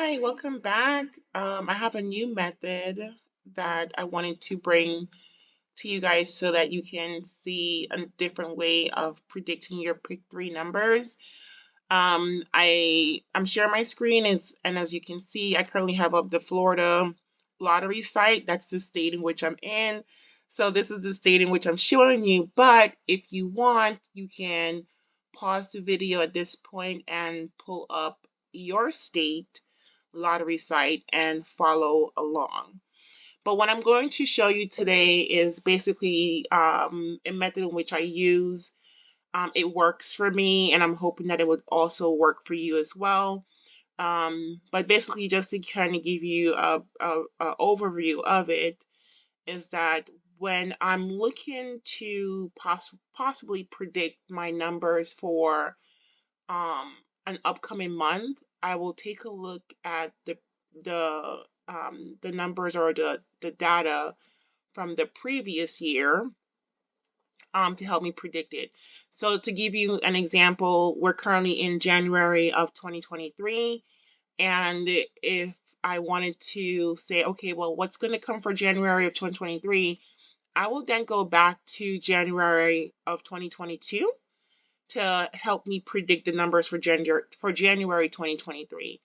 Hi, welcome back. I have a new method that I wanted to bring to you guys so that you can see a different way of predicting your pick three numbers. I'm sharing my screen, and as you can see, I currently have up the Florida lottery site. That's the state in which I'm in. So this is the state in which I'm showing you. But if you want, you can pause the video at this point and pull up your state lottery site and follow along. But what I'm going to show you today is basically a method in which I use. It works for me, and I'm hoping that it would also work for you as well. But basically, just to kind of give you a overview of it, is that when I'm looking to possibly predict my numbers for um, an upcoming month, I will take a look at the numbers or the data from the previous year to help me predict it. So to give you an example, we're currently in January of 2023. And if I wanted to say, okay, well, what's going to come for January of 2023? I will then go back to January of 2022 to help me predict the numbers for January 2023.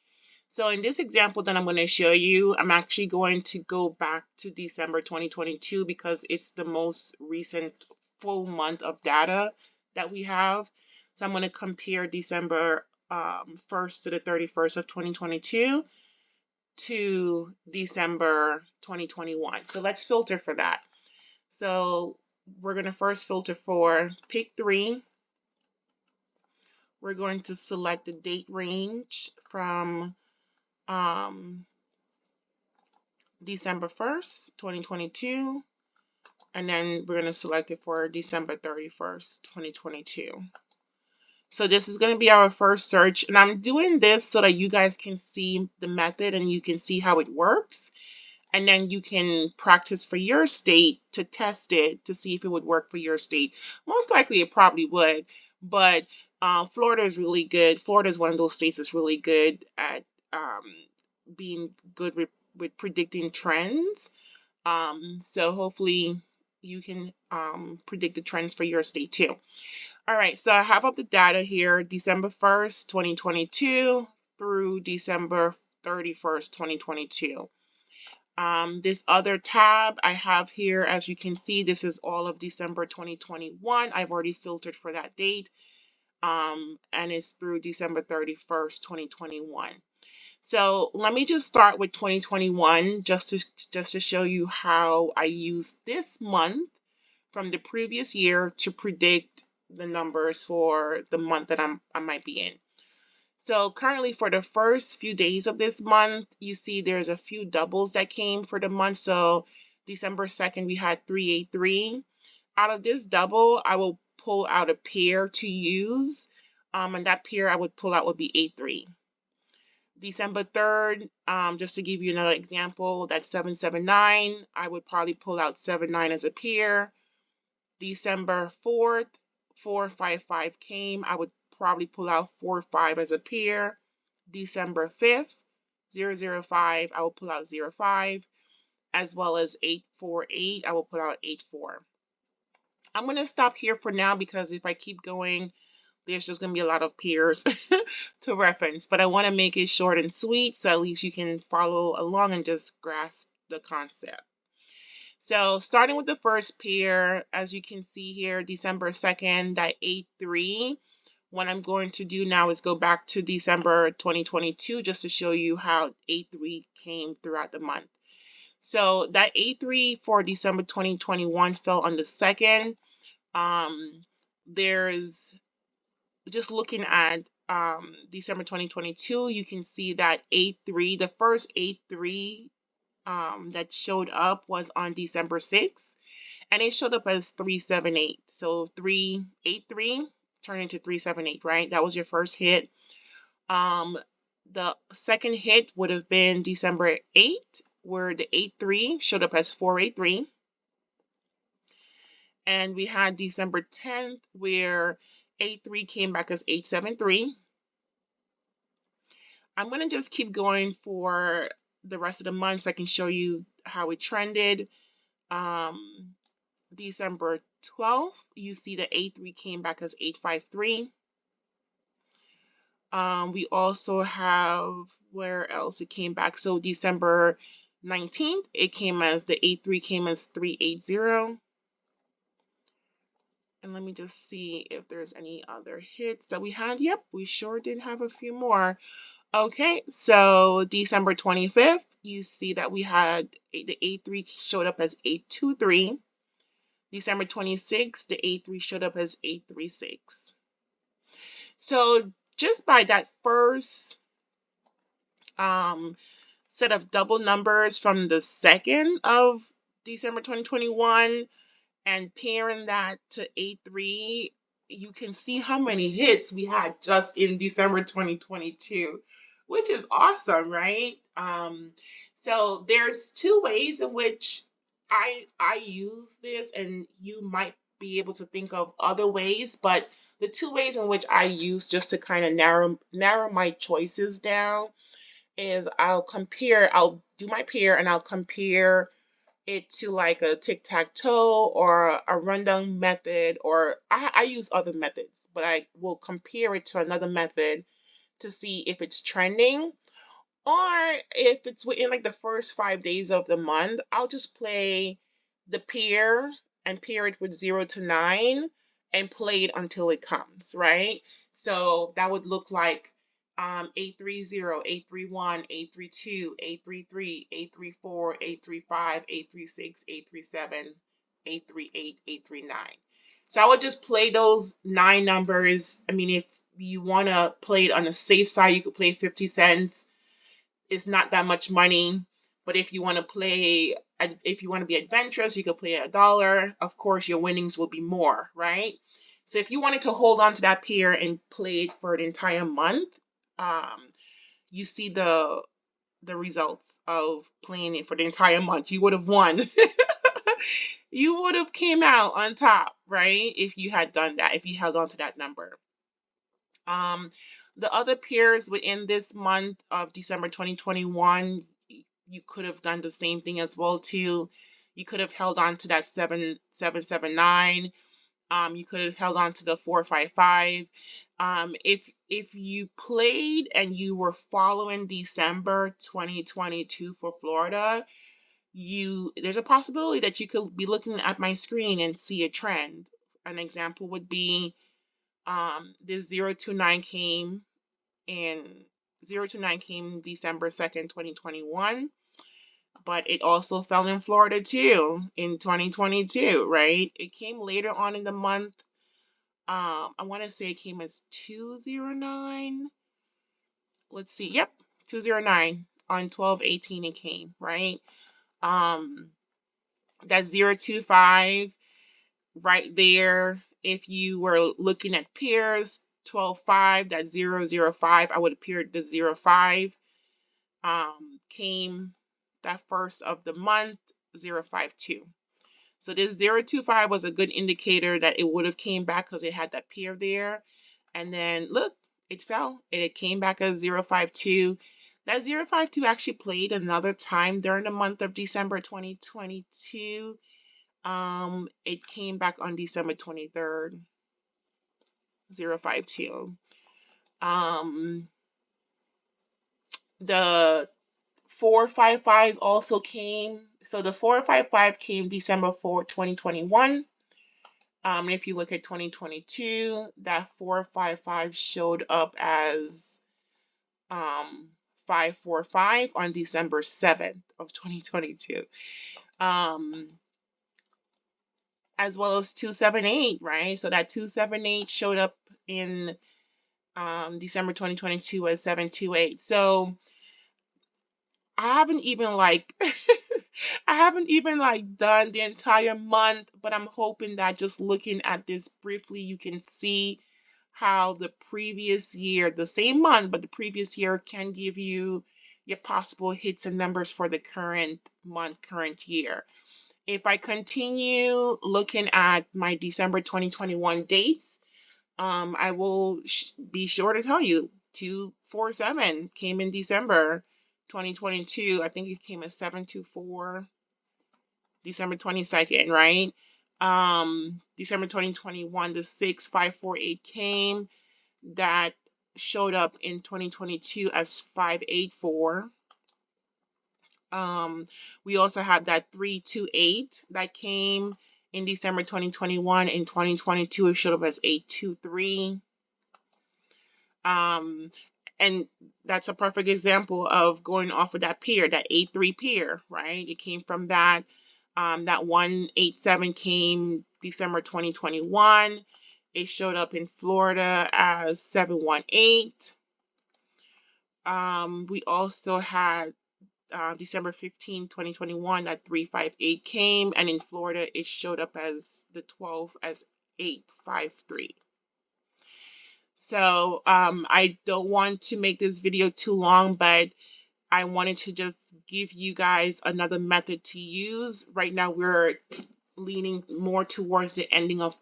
So in this example that I'm going to show you, I'm actually going to go back to December 2022 because it's the most recent full month of data that we have. So I'm going to compare December 1st to the 31st of 2022 to December 2021. So let's filter for that. So we're going to first filter for pick three. We're going to select the date range from December 1st, 2022, and then we're going to select it for December 31st, 2022. So this is going to be our first search, and I'm doing this so that you guys can see the method and you can see how it works, and then you can practice for your state to test it to see if it would work for your state. Most likely it probably would, but Florida is really good. Florida is one of those states that's really good at being good with predicting trends. So hopefully you can predict the trends for your state too. All right, so I have up the data here, December 1st, 2022 through December 31st, 2022. This other tab I have here, as you can see, this is all of December 2021. I've already filtered for that date, and it's through December 31st, 2021. So let me just start with 2021 just to show you how I use this month from the previous year to predict the numbers for the month that I might be in. So currently for the first few days of this month, you see there's a few doubles that came for the month. So December 2nd, we had 383. Out of this double, I will pull out a pair to use. And that pair I would pull out would be 83. December 3rd, just to give you another example, that's 779. I would probably pull out 79 as a pair. December 4th, 455 came. I would probably pull out 45 as a pair. December 5th, 005, I will pull out 05, as well as 848, I will pull out 84. I'm going to stop here for now because if I keep going, there's just going to be a lot of pairs to reference, but I want to make it short and sweet so at least you can follow along and just grasp the concept. So starting with the first pair, as you can see here, December 2nd, that 83. What I'm going to do now is go back to December 2022 just to show you how 83 came throughout the month. So that 83 for December 2021 fell on the 2nd. There's just looking at December 2022, you can see that 83, the first 83 that showed up was on December 6th, and it showed up as 378. So 383 turned into 378, right? That was your first hit. The second hit would have been December 8th, where the 83 showed up as 483. And we had December 10th, where 83 came back as 873. I'm going to just keep going for the rest of the month so I can show you how it trended. December 12th, you see the A3 came back as 853. We also have, where else it came back? So December 19th, it came as, the A3 came as 380. And let me just see if there's any other hits that we had. Yep, we sure did have a few more. Okay, so December 25th, you see that we had the A3 showed up as 823. December 26th, the A3 showed up as 836. So just by that first set of double numbers from the 2nd of December 2021 and pairing that to A3, you can see how many hits we had just in December 2022, which is awesome, right? So there's two ways in which I use this, and you might be able to think of other ways, but the two ways in which I use just to kind of narrow my choices down is I'll do my pair and I'll compare it to like a tic-tac-toe or a rundown method, or I use other methods, but I will compare it to another method to see if it's trending, or if it's within like the first 5 days of the month. I'll just play the pair and pair it with 0 to 9 and play it until it comes, right? So that would look like 830, 831, 832, 833, 834, 835, 836, 837, 838, 839. So I would just play those 9 numbers. I mean, if you want to play it on the safe side, you could play 50 cents. It's not that much money. But if you want to be adventurous, you could play $1. Of course, your winnings will be more, right? So if you wanted to hold on to that pair and play it for the entire month, you see the results of playing it for the entire month. You would have won. You would have came out on top, right? If you had done that, if you held on to that number. The other pairs within this month of December 2021, you could have done the same thing as well too. You could have held on to that 7779. You could have held on to the 455. If you played and you were following December 2022 for Florida, there's a possibility that you could be looking at my screen and see a trend. An example would be this 029 came in 029 came December 2nd, 2021, but it also fell in Florida too in 2022, right? It came later on in the month. I want to say it came as 209. Let's see. Yep, 209 on 12/18 it came, right? That 025 right there. If you were looking at pairs, 12/5, that 005, I would appear the 05 came that first of the month, 052. So this 025 was a good indicator that it would have came back because it had that pair there. And then look, it fell and it came back as 052. That 052 actually played another time during the month of December 2022. It came back on December 23rd, 052. The 455 also came. So the 455 came December 4th, 2021. If you look at 2022, that 455 showed up as 545 on December 7th of 2022. As well as 278, right? So that 278 showed up in December 2022 as 728. So I haven't even done the entire month, but I'm hoping that just looking at this briefly, you can see how the previous year, the same month, but the previous year can give you your possible hits and numbers for the current month, current year. If I continue looking at my December 2021 dates, I will be sure to tell you 247 came in December 2022. I think it came as 724, December 22nd, right? December 2021, the 6548 came. That showed up in 2022 as 584. We also had that 328 that came in December 2021. In 2022, it showed up as 823. And that's a perfect example of going off of that pair, that 83 pair, right? It came from that. That 187 came December 2021. It showed up in Florida as 718. We also had December 15, 2021, that 358 came, and in Florida, it showed up as the 12 as 853. So I don't want to make this video too long, but I wanted to just give you guys another method to use. Right now, we're leaning more towards the ending of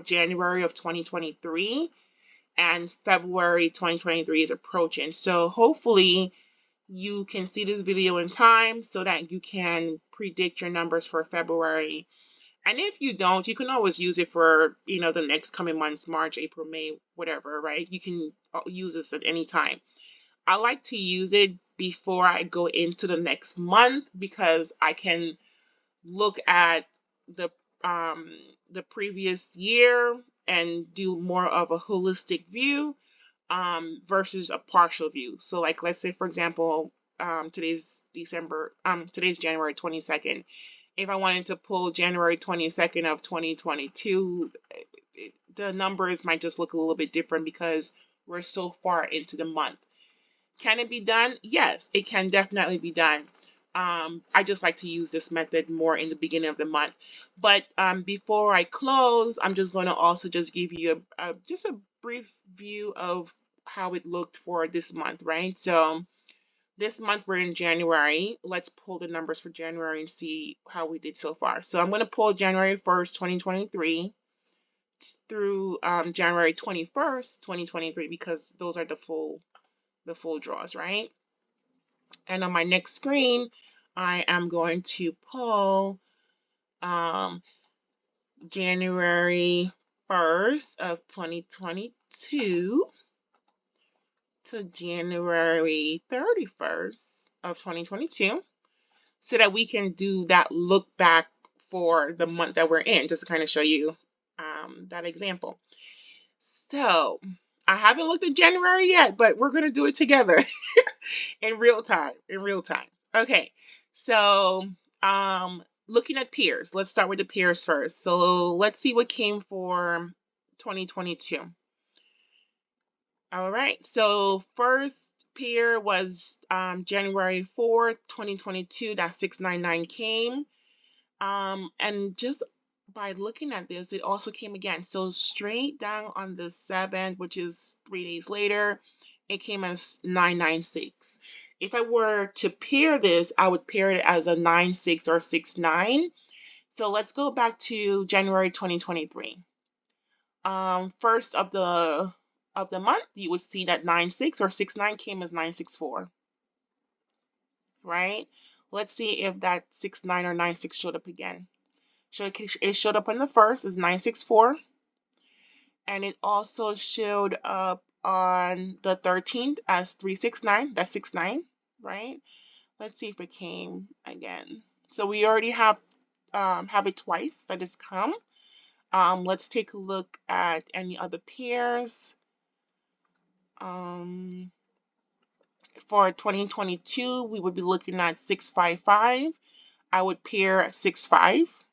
January of 2023, and February 2023 is approaching. So hopefully you can see this video in time so that you can predict your numbers for February. And if you don't, you can always use it for, the next coming months, March, April, May, whatever, right? You can use this at any time. I like to use it before I go into the next month because I can look at the previous year and do more of a holistic view versus a partial view. So like, let's say, for example, today's January 22nd. If I wanted to pull January 22nd of 2022, the numbers might just look a little bit different because we're so far into the month. Can it be done? Yes, it can definitely be done. I just like to use this method more in the beginning of the month. But before I close, I'm just going to also just give you just a brief view of how it looked for this month, right? So this month we're in January. Let's pull the numbers for January and see how we did so far. So I'm going to pull January 1st, 2023 through January 21st, 2023 because those are the full draws, right? And on my next screen, I am going to pull January 1st of 2022 to January 31st of 2022 so that we can do that look back for the month that we're in, just to kind of show you that example. So I haven't looked at January yet, but we're going to do it together in real time. Okay, so looking at peers, let's start with the peers first. So let's see what came for 2022. All right, so first peer was January 4th, 2022, that 699 came. And just by looking at this, it also came again. So straight down on the 7th, which is 3 days later, it came as 996. If I were to pair this, I would pair it as a 96 or 69. So let's go back to January 2023. First of the month, you would see that 96 or 69 came as 964. Right? Let's see if that 69 or 96 showed up again. So it showed up on the 1st as 964. And it also showed up on the 13th as 369. That's 69, right? Let's see if it came again. So we already have it twice that it's come. Let's take a look at any other pairs. For 2022, we would be looking at 655. I would pair 65.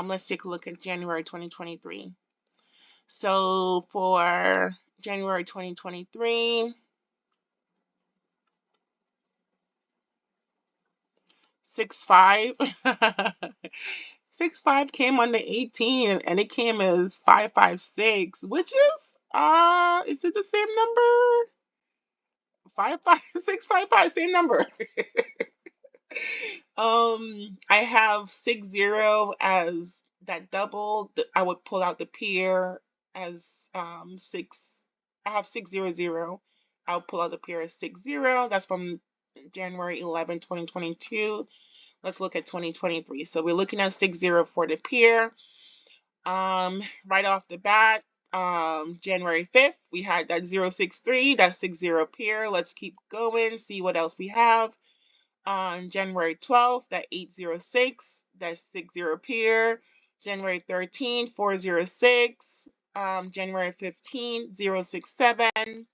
Let's take a look at January 2023. So for January 2023, 65. 65 came on the 18 and it came as 556, which is it the same number? 655, same number. I have 60 as that double. I would pull out the pair as 6 I have 600. I'll pull out the pair of 60. That's from January 11, 2022. Let's look at 2023. So we're looking at 60 for the pair. Right off the bat, January 5th, we had that 063, that 60 pair. Let's keep going, see what else we have. On January 12th, that 806, that 60 pair. January 13th, 406. January 15th, 067.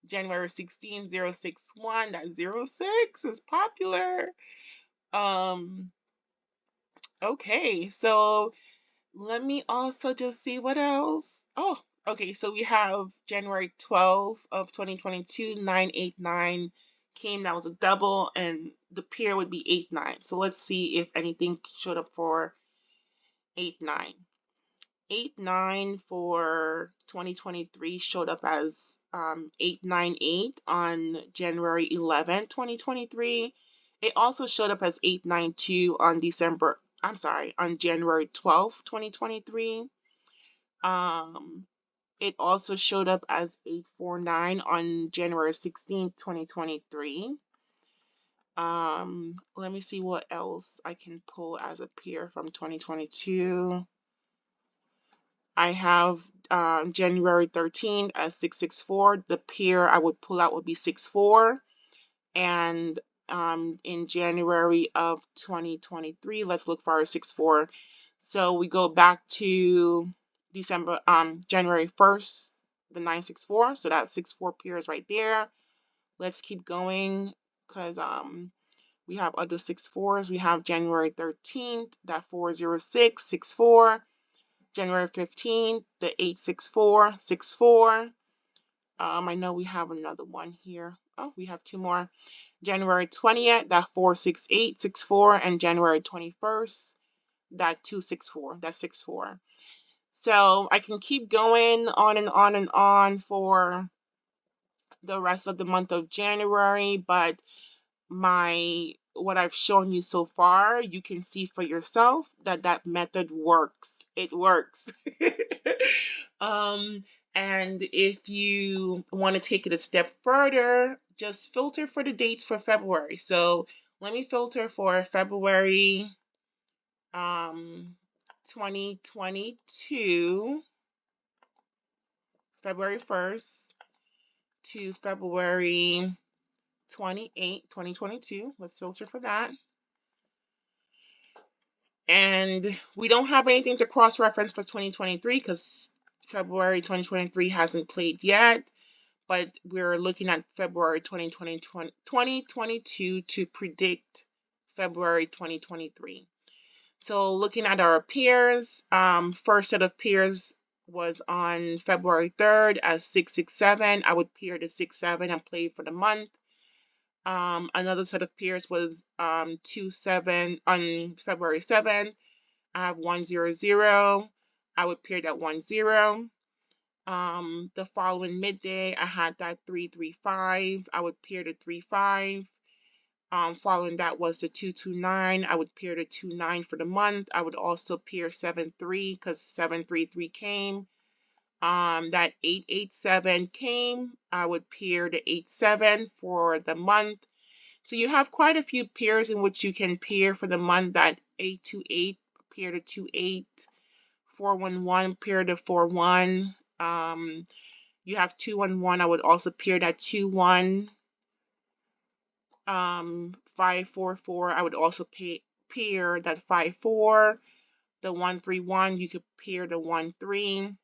January 16th, 061. That 06 is popular. Okay, so let me also just see what else. Oh, okay, so we have January 12th of 2022, 989 came. That was a double, and the pair would be 89. So let's see if anything showed up for 89. 89 for 2023 showed up as 898 on January 11th, 2023. It also showed up as 892 on on January 12th, 2023. It also showed up as 849 on January 16th, 2023. Let me see what else I can pull as a pair from 2022. I have January 13th as 664. The pair I would pull out would be 64. And in January of 2023, let's look for our 64. So we go back to January 1st, the 964. So that 64 pairs right there. Let's keep going because we have other 64s. We have January 13th, that 406, 64. January 15th, the 864, 64. I know we have another one here. Oh, we have two more. January 20th, that 468, 64, and January 21st, that 264, that 64. So I can keep going on and on and on for the rest of the month of January, but what I've shown you so far, you can see for yourself that that method works. It works. And if you want to take it a step further, just filter for the dates for February. So let me filter for February 2022, February 1st to February 28, 2022. Let's filter for that. And we don't have anything to cross-reference for 2023 because February 2023 hasn't played yet, but we're looking at February 2022 to predict February 2023. So looking at our pairs, first set of pairs was on February 3rd as 667. I would pair the 67 and play for the month. Another set of pairs was 27 on February 7th. I have 100. I would pair that 10. The following midday, I had that 335. I would pair the 35. Following that was the 229. I would pair the 29 for the month. I would also pair 73 because 733 came. That 887 came. I would pair the 87 for the month. So you have quite a few pairs in which you can pair for the month. That 828, pair to 28, 411, pair to 41. You have 211. I would also pair that 21. 544. I would also pair that 54. The 131. You could pair the 13.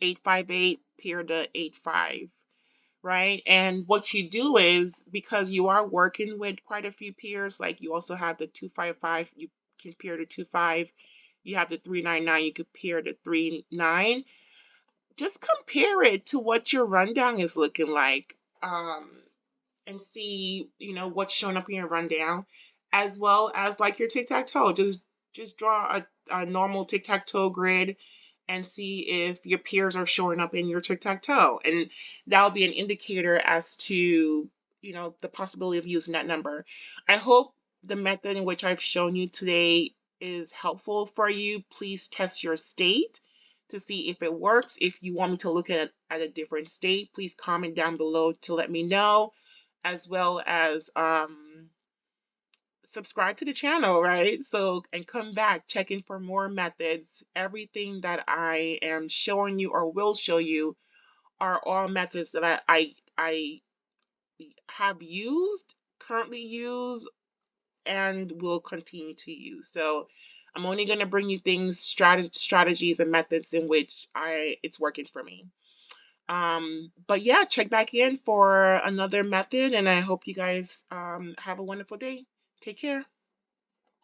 858. Pair the 85. Right? And what you do is, because you are working with quite a few pairs, like you also have the 255, you can pair the 25. You have the 399, you could pair the 39. Just compare it to what your rundown is looking like, and see, what's showing up in your rundown, as well as like your tic-tac-toe. Just draw a normal tic-tac-toe grid and see if your pairs are showing up in your tic-tac-toe. And that'll be an indicator as to, the possibility of using that number. I hope the method in which I've shown you today is helpful for you. Please test your state to see if it works. If you want me to look at a different state, please comment down below to let me know, as well as subscribe to the channel, right? So, and come back, checking for more methods. Everything that I am showing you or will show you are all methods that I have used, currently use, and will continue to use. So I'm only going to bring you things, strategies and methods in which it's working for me. But yeah, check back in for another method, and I hope you guys have a wonderful day. Take care.